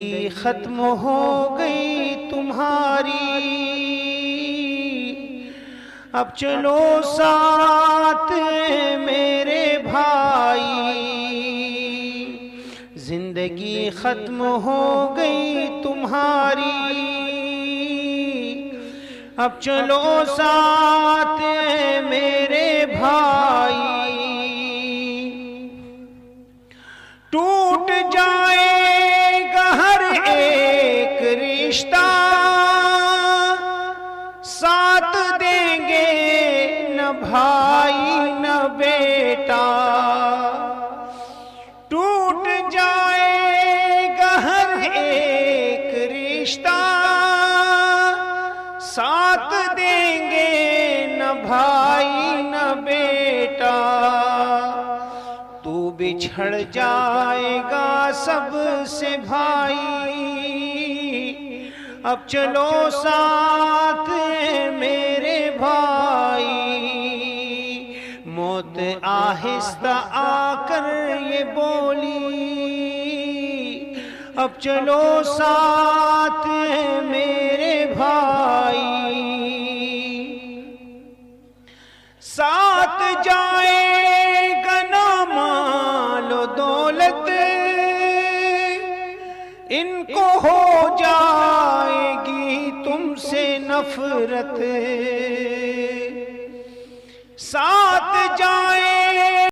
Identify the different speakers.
Speaker 1: زندگی ختم ہو گئی تمہاری، اب چلو ساتھ میرے بھائی۔ زندگی ختم ہو گئی تمہاری، اب چلو ساتھ میرے بھائی۔ ٹوٹ جائے گا ہر ایک رشتہ، ساتھ دیں گے نہ بھائی نہ بیٹا۔ ٹوٹ جائے گا ہر ایک رشتہ، ساتھ دیں گے نہ بھائی نہ بیٹا۔ تو بچھڑ جائے گا سب سے بھائی، اب چلو ساتھ میرے بھائی۔ موت آہستہ آ کر یہ بولی، اب چلو ساتھ میرے بھائی۔ ساتھ جائے گا نہ مال و دولت، ان کو ہو جائے گی تم سے نفرت۔ ساتھ جائے